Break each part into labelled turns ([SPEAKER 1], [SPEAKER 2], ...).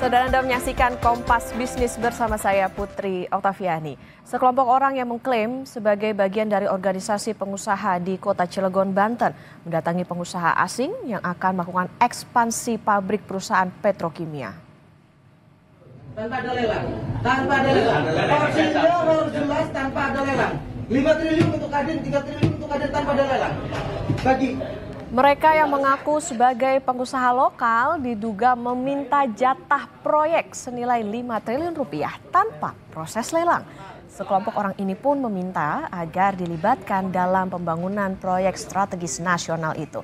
[SPEAKER 1] Saudara, Anda menyaksikan Kompas Bisnis bersama saya Putri Oktaviani. Sekelompok orang yang mengklaim sebagai bagian dari organisasi pengusaha di Kota Cilegon, Banten mendatangi pengusaha asing yang akan melakukan ekspansi pabrik perusahaan petrokimia.
[SPEAKER 2] Tanpa ada lelang, porsinya harus jelas tanpa ada lelang. 5 triliun untuk Kadin, 3 triliun untuk Kadin tanpa ada lelang.
[SPEAKER 1] Mereka yang mengaku sebagai pengusaha lokal diduga meminta jatah proyek senilai 5 triliun rupiah tanpa proses lelang. Sekelompok orang ini pun meminta agar dilibatkan dalam pembangunan proyek strategis nasional itu.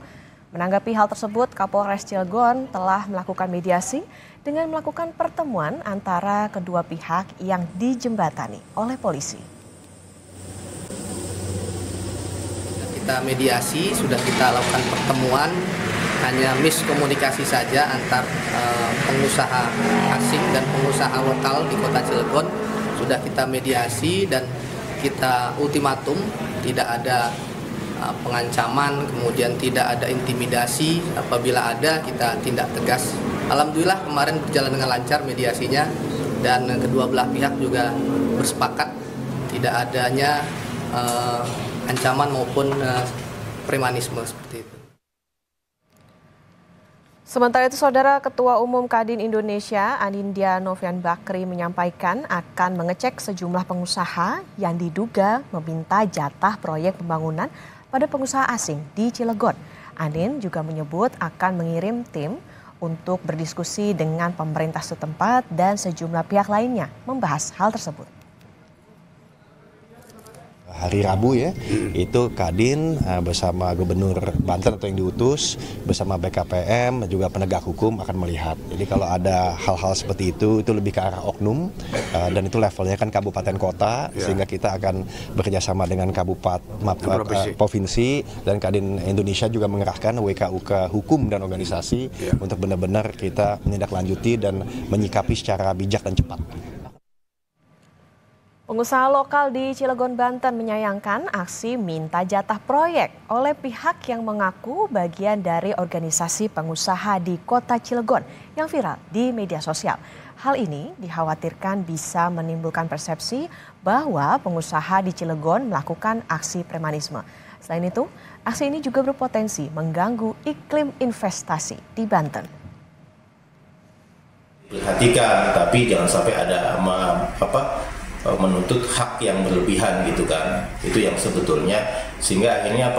[SPEAKER 1] Menanggapi hal tersebut, Kapolres Cilegon telah melakukan mediasi dengan melakukan pertemuan antara kedua pihak yang dijembatani oleh polisi.
[SPEAKER 3] Kita mediasi, sudah kita lakukan pertemuan, hanya miskomunikasi saja antar pengusaha asing dan pengusaha lokal di Kota Cilegon. Sudah kita mediasi dan kita ultimatum, tidak ada pengancaman, kemudian tidak ada intimidasi. Apabila ada, kita tindak tegas. Alhamdulillah kemarin berjalan dengan lancar mediasinya dan kedua belah pihak juga bersepakat tidak adanya ancaman maupun premanisme seperti itu.
[SPEAKER 1] Sementara itu, Saudara, Ketua Umum Kadin Indonesia Anindya Novian Bakri menyampaikan akan mengecek sejumlah pengusaha yang diduga meminta jatah proyek pembangunan pada pengusaha asing di Cilegon. Anin juga menyebut akan mengirim tim untuk berdiskusi dengan pemerintah setempat dan sejumlah pihak lainnya membahas hal tersebut.
[SPEAKER 4] Hari Rabu ya, itu Kadin bersama Gubernur Banten atau yang diutus bersama BKPM juga penegak hukum akan melihat. Jadi kalau ada hal-hal seperti itu lebih ke arah oknum dan itu levelnya kan kabupaten kota, sehingga kita akan bekerjasama dengan provinsi dan Kadin Indonesia juga mengerahkan WKUK hukum dan organisasi untuk benar-benar kita menindaklanjuti dan menyikapi secara bijak dan cepat.
[SPEAKER 1] Pengusaha lokal di Cilegon, Banten menyayangkan aksi minta jatah proyek oleh pihak yang mengaku bagian dari organisasi pengusaha di Kota Cilegon yang viral di media sosial. Hal ini dikhawatirkan bisa menimbulkan persepsi bahwa pengusaha di Cilegon melakukan aksi premanisme. Selain itu, aksi ini juga berpotensi mengganggu iklim investasi di Banten.
[SPEAKER 5] Perhatikan, tapi jangan sampai ada menuntut hak yang berlebihan gitu kan, itu yang sebetulnya sehingga akhirnya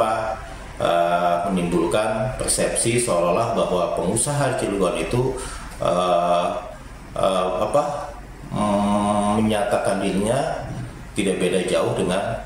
[SPEAKER 5] menimbulkan persepsi seolah-olah bahwa pengusaha Cilegon itu menyatakan dirinya tidak beda jauh dengan